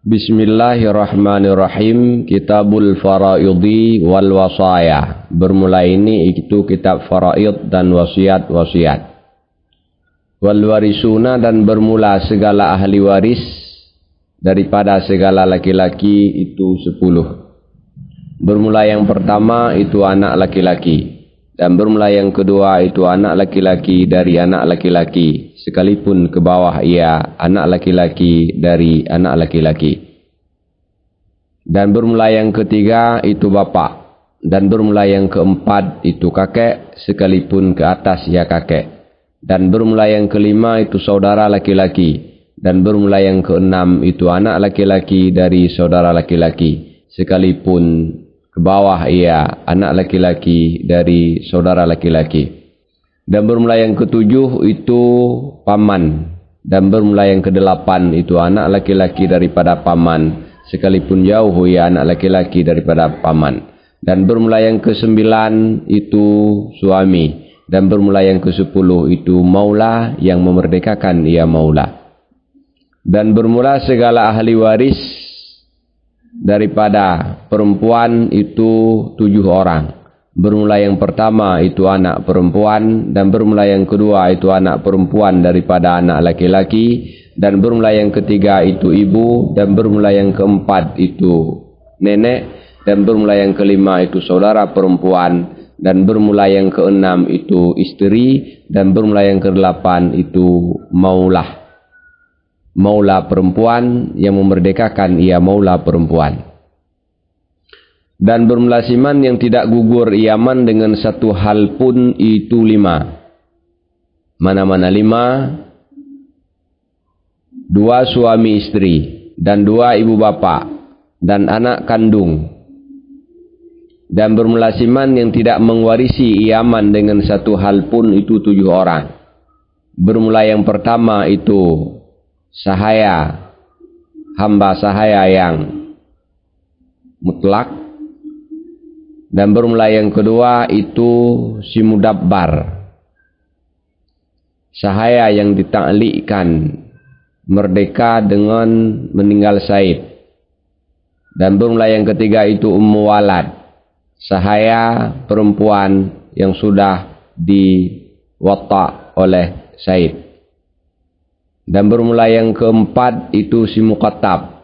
Bismillahirrahmanirrahim. Kitabul Faraidhi wal Wasaya. Bermula ini itu kitab faraid dan wasiat-wasiat. Wal warisuna, dan bermula segala ahli waris daripada segala laki-laki itu 10. Bermula yang pertama itu anak laki-laki, dan bermula yang kedua itu anak laki-laki dari anak laki-laki, sekalipun ke bawah ia anak laki-laki dari anak laki-laki. Dan bermula yang ketiga itu bapa, dan bermula yang keempat itu kakek, sekalipun ke atas ia kakek. Dan bermula yang kelima itu saudara laki-laki, dan bermula yang keenam itu anak laki-laki dari saudara laki-laki, sekalipun ke bawah ia anak laki-laki dari saudara laki-laki. Dan bermula yang ketujuh itu paman, dan bermula yang kedelapan itu anak laki-laki daripada paman, sekalipun jauh ia anak laki-laki daripada paman. Dan bermula yang kesembilan itu suami, dan bermula yang ke-10 itu maula, yang memerdekakan ia maula. Dan bermula segala ahli waris daripada perempuan itu 7 orang. Bermula yang pertama itu anak perempuan, dan bermula yang kedua itu anak perempuan daripada anak laki-laki, dan bermula yang ketiga itu ibu, dan bermula yang keempat itu nenek, dan bermula yang kelima itu saudara perempuan, dan bermula yang keenam itu istri, dan bermula yang kedelapan itu maulah. Maula perempuan, yang memerdekakan ia maula perempuan. Dan bermula siman yang tidak gugur iaman dengan satu hal pun itu 5. Mana-mana 5? 2 suami istri, dan 2 ibu bapa, dan anak kandung. Dan bermula siman yang tidak mengwarisi iaman dengan satu hal pun itu 7 orang. Bermula yang pertama itu sahaya, hamba sahaya yang mutlak. Dan bermula yang kedua itu si mudabbar, sahaya yang ditaklikkan merdeka dengan meninggal syahid. Dan bermula yang ketiga itu ummu walad, sahaya perempuan yang sudah diwatta oleh syahid. Dan bermula yang keempat itu si muqattab,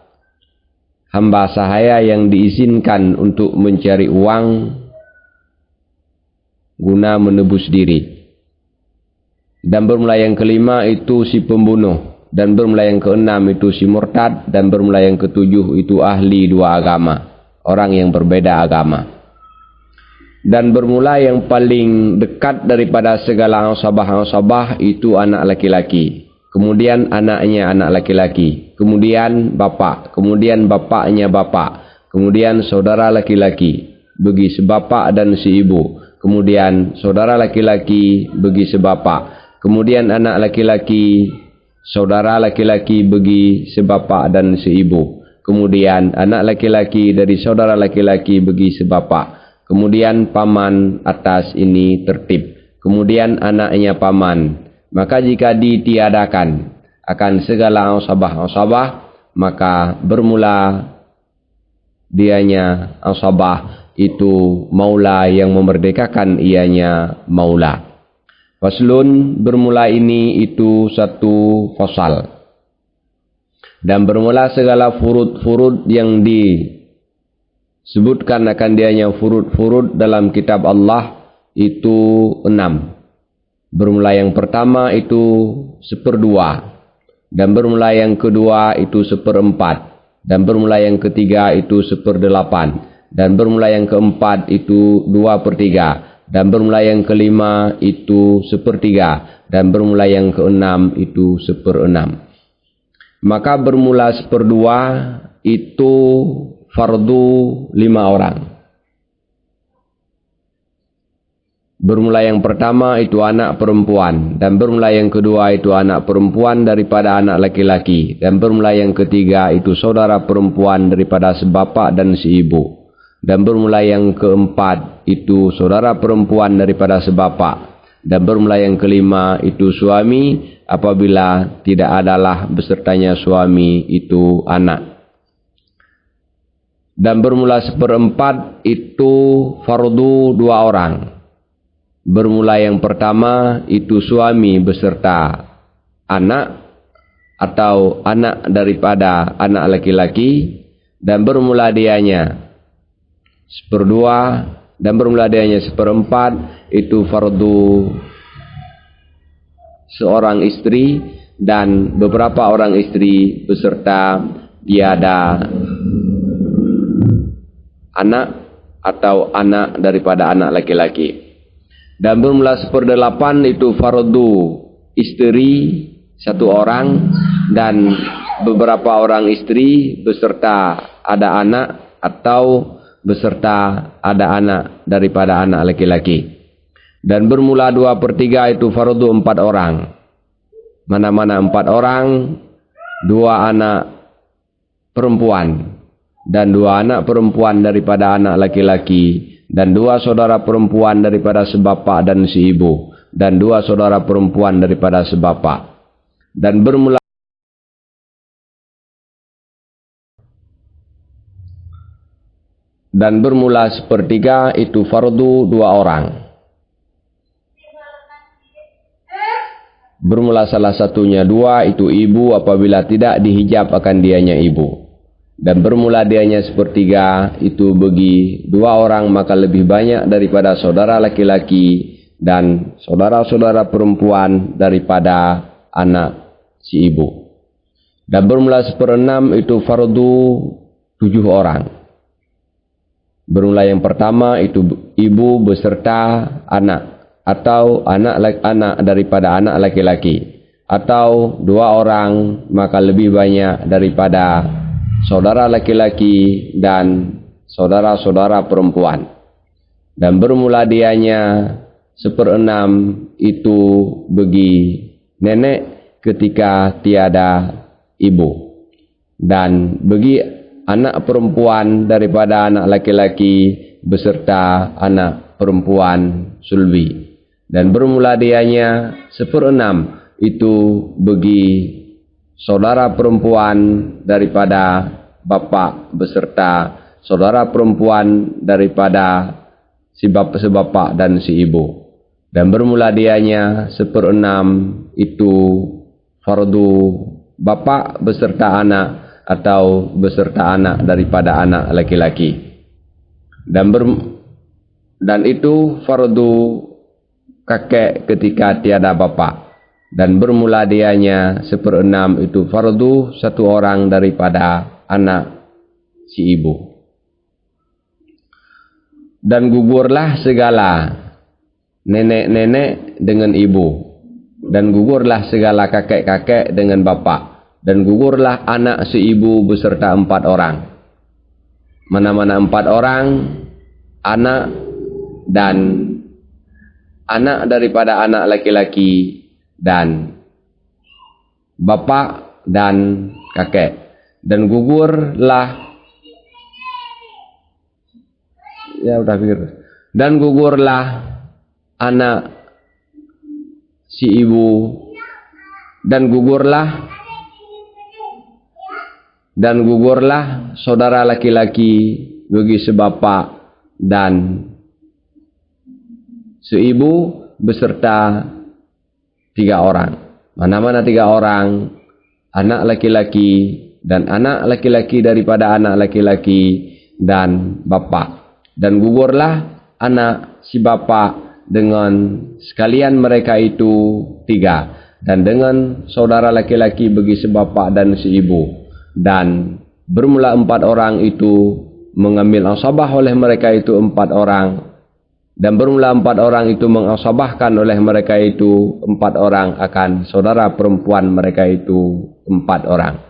hamba sahaya yang diizinkan untuk mencari uang guna menebus diri. Dan bermula yang kelima itu si pembunuh, dan bermula yang keenam itu si murtad, dan bermula yang ketujuh itu ahli 2 agama, orang yang berbeda agama. Dan bermula yang paling dekat daripada segala ansabah-ansabah itu anak laki-laki. Kemudian anaknya anak laki-laki, kemudian bapak, kemudian bapaknya bapak, kemudian saudara laki-laki bagi sebapak dan seibu, kemudian saudara laki-laki bagi sebapak, kemudian anak laki-laki, saudara laki-laki bagi sebapak dan seibu, kemudian anak laki-laki dari saudara laki-laki bagi sebapak, kemudian paman atas ini tertib, kemudian anaknya paman. Maka jika ditiadakan akan segala ansabah-ansabah, maka bermula dianya ansabah itu maula, yang memerdekakan ianya maula. Faslun, bermula ini itu satu fasal. Dan bermula segala furud-furud yang disebutkan akan dianya furud-furud dalam kitab Allah itu 6. Bermula yang pertama itu 1/2, dan bermula yang kedua itu 1/4, dan bermula yang ketiga itu 1/8, dan bermula yang keempat itu 2/3, dan bermula yang kelima itu 1/3, dan bermula yang keenam itu 1/6. Maka bermula 1/2 itu fardu 5 orang. Bermula yang pertama itu anak perempuan, dan bermula yang kedua itu anak perempuan daripada anak laki-laki, dan bermula yang ketiga itu saudara perempuan daripada sebapak dan seibu, dan bermula yang keempat itu saudara perempuan daripada sebapak, dan bermula yang kelima itu suami apabila tidak adalah besertanya suami itu anak. Dan bermula seperempat itu fardu 2 orang. Bermula yang pertama itu suami beserta anak atau anak daripada anak laki-laki, dan bermula dianya seperdua, dan bermula dianya seperempat itu fardu seorang istri dan beberapa orang istri beserta tiada anak atau anak daripada anak laki-laki. Dan bermula seperdelapan itu fardu istri 1 orang dan beberapa orang istri beserta ada anak atau beserta ada anak daripada anak laki-laki. Dan bermula 2/3 itu fardu 4 orang. Mana-mana 4 orang, 2 anak perempuan dan 2 anak perempuan daripada anak laki-laki, dan 2 saudara perempuan daripada sebapak dan si ibu, dan 2 saudara perempuan daripada sebapak. Dan bermula sepertiga itu fardu 2 orang. Bermula salah satunya 2 itu ibu apabila tidak dihijab akan dianya ibu. Dan bermula dianya sepertiga itu bagi 2 orang maka lebih banyak daripada saudara laki-laki dan saudara-saudara perempuan daripada anak si ibu. Dan bermula 1/6 itu fardu 7 orang. Bermula yang pertama itu ibu beserta anak atau anak daripada anak laki-laki, atau 2 orang maka lebih banyak daripada saudara laki-laki dan saudara-saudara perempuan. Dan bermula dianya 1/6 itu bagi nenek ketika tiada ibu, dan bagi anak perempuan daripada anak laki-laki beserta anak perempuan sulbi. Dan bermula dianya 1/6 itu bagi saudara perempuan daripada bapak beserta saudara perempuan daripada si sebapak dan si ibu. Dan bermula dianya 1/6 itu fardu bapak beserta anak atau beserta anak daripada anak laki-laki. Dan itu fardu kakek ketika tiada bapak. Dan bermula dianya 1/6 itu fardu 1 orang daripada anak si ibu. Dan gugurlah segala nenek-nenek dengan ibu, dan gugurlah segala kakek-kakek dengan bapak, dan gugurlah anak si ibu beserta 4 orang. Mana-mana 4 orang, anak dan anak daripada anak laki-laki dan bapak dan kakek. Dan gugurlah dan gugurlah anak si ibu, dan gugurlah saudara laki-laki bagi sebapak dan seibu beserta 3 orang. Mana-mana 3 orang, anak laki-laki dan anak laki-laki daripada anak laki-laki dan bapak. Dan gugurlah anak si bapak dengan sekalian mereka itu 3, dan dengan saudara laki-laki bagi sebapak dan si ibu. Dan bermula 4 orang itu mengambil asabah oleh mereka itu 4 orang. Dan bermula 4 orang itu mengasabahkan oleh mereka itu 4 orang akan saudara perempuan mereka itu 4 orang.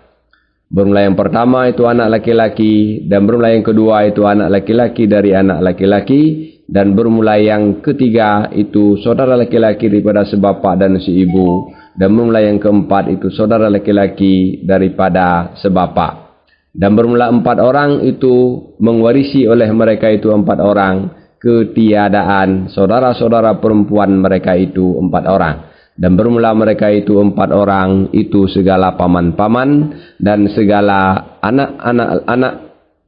Bermula yang pertama itu anak laki-laki, dan bermula yang kedua itu anak laki-laki dari anak laki-laki, dan bermula yang ketiga itu saudara laki-laki daripada sebapak dan si ibu, dan bermula yang keempat itu saudara laki-laki daripada sebapak. Dan bermula 4 orang itu mengwarisi oleh mereka itu 4 orang ketiadaan saudara-saudara perempuan mereka itu 4 orang. Dan bermula mereka itu 4 orang itu segala paman-paman dan segala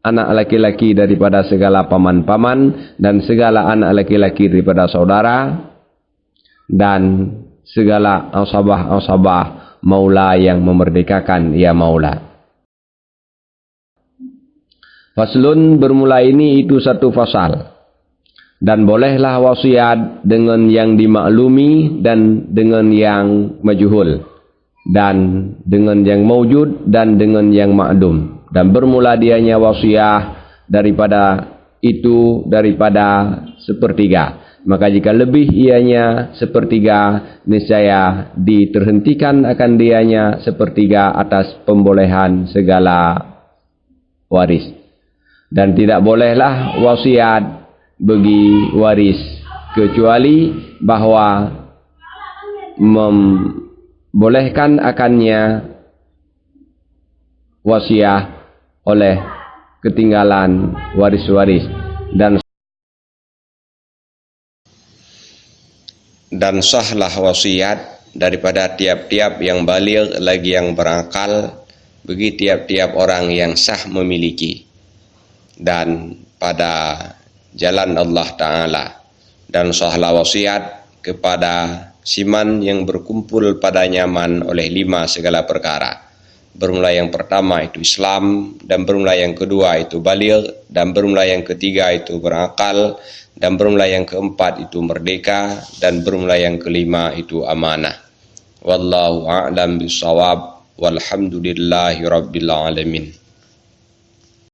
anak laki-laki daripada segala paman-paman, dan segala anak laki-laki daripada saudara, dan segala asabah maula yang memerdekakan ia maula. Faslun, bermula ini itu satu fasal. Dan bolehlah wasiat dengan yang dimaklumi dan dengan yang majhul, dan dengan yang maujud dan dengan yang ma'dum. Dan bermula dianya wasiat daripada sepertiga. Maka jika lebih ianya sepertiga, niscaya diterhentikan akan dianya sepertiga atas pembolehan segala waris. Dan tidak bolehlah wasiat bagi waris kecuali bahwa membolehkan akannya wasiat oleh ketinggalan waris-waris, dan sahlah wasiat daripada tiap-tiap yang baligh lagi yang berakal bagi tiap-tiap orang yang sah memiliki, dan pada jalan Allah Ta'ala, dan sahlah wasiat kepada siman yang berkumpul pada nyaman oleh 5 segala perkara. Bermula yang pertama itu Islam, dan bermula yang kedua itu baligh, dan bermula yang ketiga itu berakal, dan bermula yang keempat itu merdeka, dan bermula yang kelima itu amanah. Wallahu a'lam bishawab, walhamdulillahi rabbil alamin.